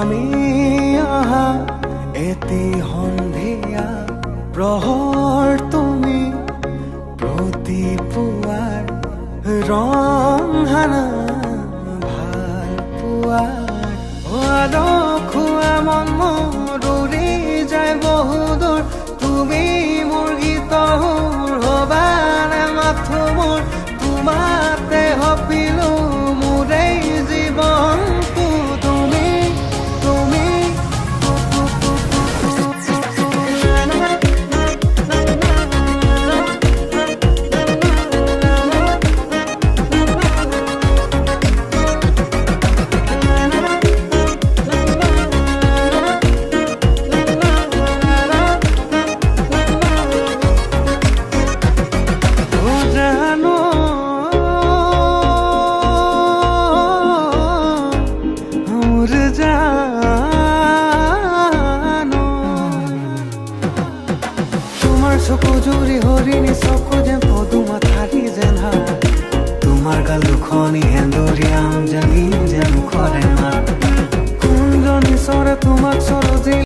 নামি অহা এটি সন্ধিয়া প্ৰহৰ তুমি প্ৰতি পুৱাৰ ৰং হানা ভাল পুৱাৰ খোৱা মন মোৰ উৰি যায় বহুদূৰ তুমি মোৰ গীতৰ হবানে মাথো মোৰ তোমাতে সপিলো মোৰে জীৱনটো তুমি তুমি চকু জুৰি হৰিণী চকু যেন পদুমা থাকি যেন তোমাৰ গাল দুখনি হেন্দুৰী আম জানি যেন কৰে মা কোনজনী চৰে তোমাক চৰজি